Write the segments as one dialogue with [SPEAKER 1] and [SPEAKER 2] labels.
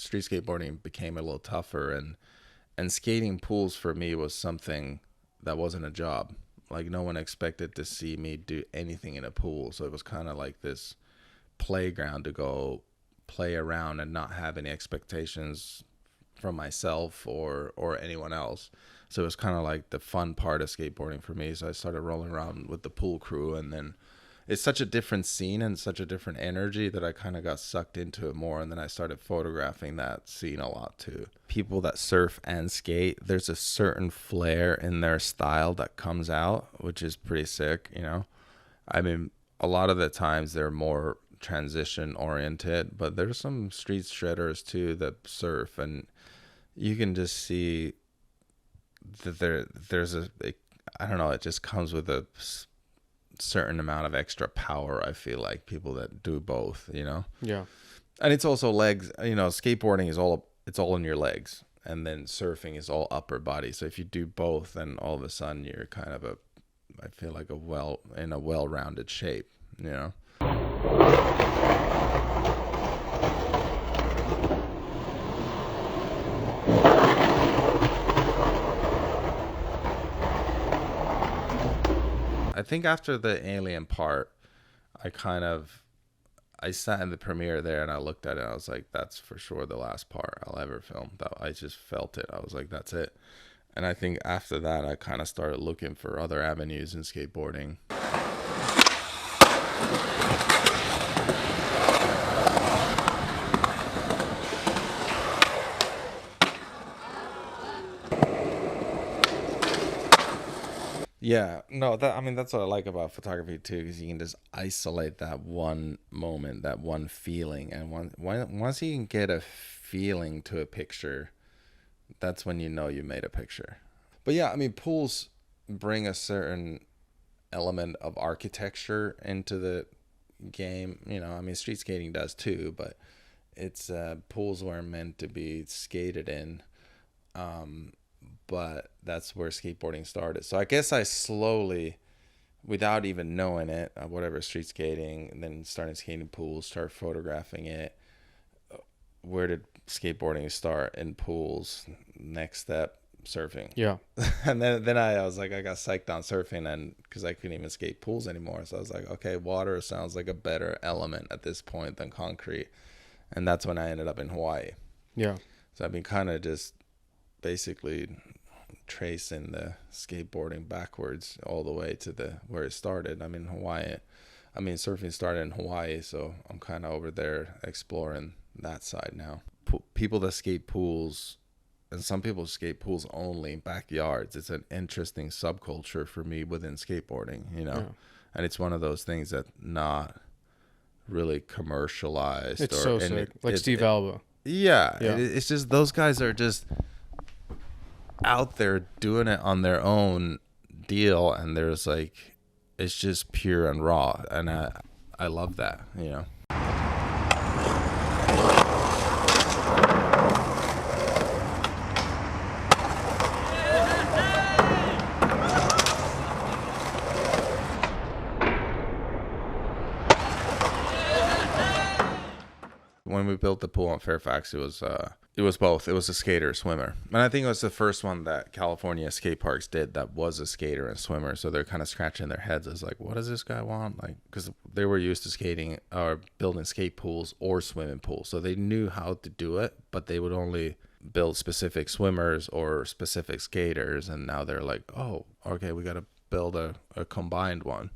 [SPEAKER 1] street skateboarding became a little tougher, and skating pools for me was something that wasn't a job. Like no one expected to see me do anything in a pool, so it was kind of like this playground to go play around and not have any expectations from myself or anyone else. So it was kind of like the fun part of skateboarding for me. So I started rolling around with the pool crew, and then it's such a different scene and such a different energy that I kind of got sucked into it more. And then I started photographing that scene a lot too. People that surf and skate, there's a certain flair in their style that comes out, which is pretty sick, you know? I mean, a lot of the times they're more transition oriented, but there's some street shredders too that surf, and you can just see that there's I don't know, it just comes with a certain amount of extra power. I feel like people that do both, you know.
[SPEAKER 2] Yeah.
[SPEAKER 1] And it's also legs, you know. Skateboarding is all in your legs, and then surfing is all upper body. So if you do both, then all of a sudden you're kind of I feel like in a well-rounded shape, you know. I think after the alien part, I sat in the premiere there and I looked at it and I was like, that's for sure the last part I'll ever film. I just felt it. I was like, that's it. And I think after that, I kind of started looking for other avenues in skateboarding. Yeah, no, that's what I like about photography too, because you can just isolate that one moment, that one feeling, and once you can get a feeling to a picture, that's when you know you made a picture. But yeah, I mean, pools bring a certain element of architecture into the game. You know, I mean, street skating does too, but it's pools were meant to be skated in. But that's where skateboarding started. So I guess I slowly, without even knowing it, whatever, street skating, and then started skating pools, started photographing it. Where did skateboarding start? In pools. Next step, surfing.
[SPEAKER 2] Yeah.
[SPEAKER 1] And then I was like, I got psyched on surfing, and because I couldn't even skate pools anymore. So I was like, okay, water sounds like a better element at this point than concrete. And that's when I ended up in Hawaii.
[SPEAKER 2] Yeah.
[SPEAKER 1] So I've been kind of just basically tracing the skateboarding backwards all the way to where it started. I mean, surfing started in Hawaii, so I'm kind of over there exploring that side now. People that skate pools, and some people skate pools only in backyards. It's an interesting subculture for me within skateboarding, you know. Yeah. And it's one of those things that not really commercialized.
[SPEAKER 2] It's so sick, like Steve Alba.
[SPEAKER 1] Yeah. It's just those guys are just out there doing it on their own deal, and there's like, it's just pure and raw, and I love that, you know. When we built the pool in Fairfax, it was both. It was a skater, swimmer. And I think it was the first one that California skate parks did that was a skater and swimmer. So they're kind of scratching their heads as like, what does this guy want? Like, because they were used to skating or building skate pools or swimming pools. So they knew how to do it, but they would only build specific swimmers or specific skaters. And now they're like, oh, okay, we got to build a combined one,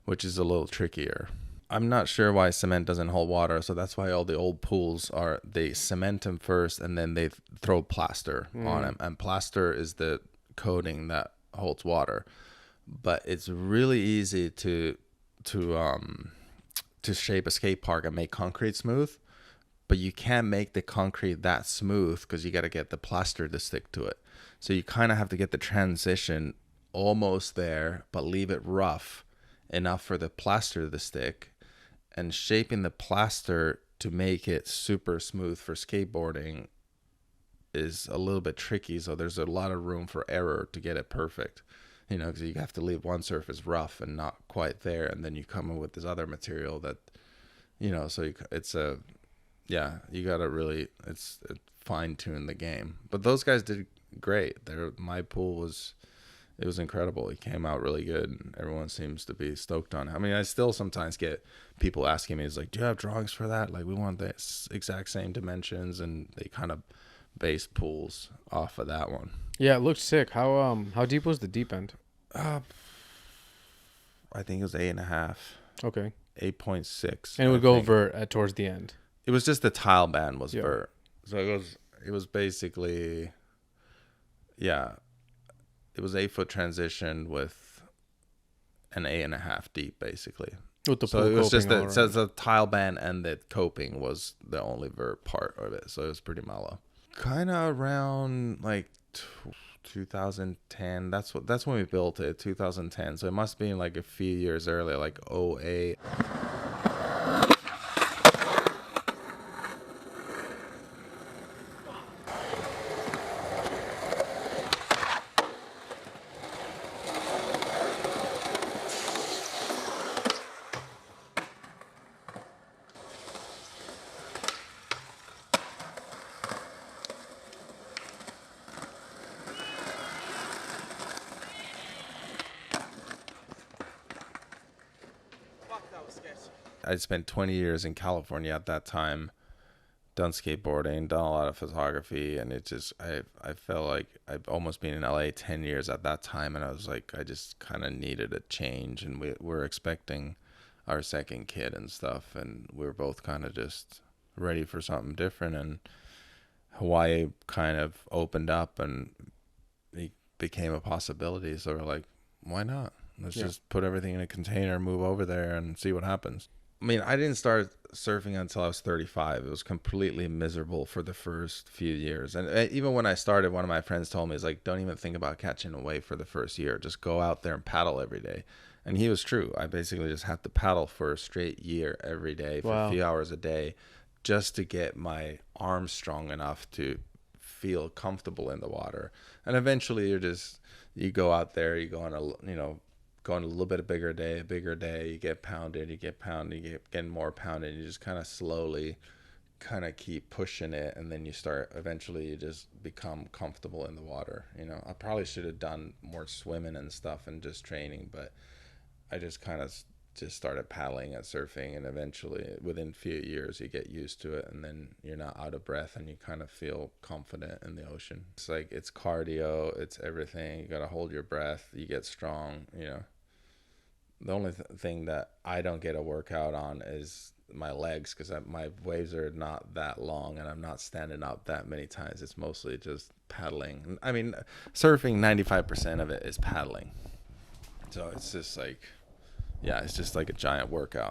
[SPEAKER 1] which is a little trickier. I'm not sure why cement doesn't hold water, so that's why all the old pools they cement them first and then they throw plaster on them, and plaster is the coating that holds water. But it's really easy to shape a skate park and make concrete smooth, but you can't make the concrete that smooth because you got to get the plaster to stick to it. So you kind of have to get the transition almost there, but leave it rough enough for the plaster to stick. And shaping the plaster to make it super smooth for skateboarding is a little bit tricky. So there's a lot of room for error to get it perfect, you know, because you have to leave one surface rough and not quite there. And then you come in with this other material that, you know, so Yeah, you gotta really fine tune the game. But those guys did great. My pool was it was incredible. It came out really good, and everyone seems to be stoked on it. I mean, I still sometimes get people asking me, "Is like, do you have drawings for that? Like, we want the exact same dimensions," and they kind of base pools off of that one.
[SPEAKER 2] Yeah, it looked sick. How deep was the deep end?
[SPEAKER 1] I think it was 8.5.
[SPEAKER 2] Okay.
[SPEAKER 1] 8.6.
[SPEAKER 2] And it would go vert towards the end.
[SPEAKER 1] It was just the tile band was vert. So it was basically, yeah, it was 8 foot transition with an 8.5 deep basically.
[SPEAKER 2] With the
[SPEAKER 1] so it was just the tile band and the coping was the only vert part of it. So it was pretty mellow. Kind of around like 2010. That's when we built it, 2010. So it must be like a few years earlier, like 08. I spent 20 years in California at that time, done skateboarding, done a lot of photography, and it just I felt like I've almost been in LA 10 years at that time, and I was like I just kind of needed a change, and we're expecting our second kid and stuff, and we were both kind of just ready for something different, and Hawaii kind of opened up and it became a possibility, so we're like, why not? Let's just put everything in a container, move over there, and see what happens. I mean, I didn't start surfing until I was 35. It was completely miserable for the first few years. And even when I started, one of my friends told me, "Is like, don't even think about catching a wave for the first year. Just go out there and paddle every day." And he was true. I basically just had to paddle for a straight year every day for a few hours a day just to get my arms strong enough to feel comfortable in the water. And eventually you go out there, you go on going a little bit bigger day, you get pounded, you get getting more pounded, you just kind of slowly kind of keep pushing it, and then eventually you just become comfortable in the water. I probably should have done more swimming and stuff and just training, but I just kind of just started paddling and surfing, and eventually within a few years you get used to it, and then you're not out of breath and you kind of feel confident in the ocean. It's like it's cardio, it's everything. You got to hold your breath, you get strong. The only thing that I don't get a workout on is my legs, because my waves are not that long and I'm not standing up that many times. It's mostly just paddling. I mean, surfing, 95% of it is paddling, so it's just like, yeah, it's just like a giant workout.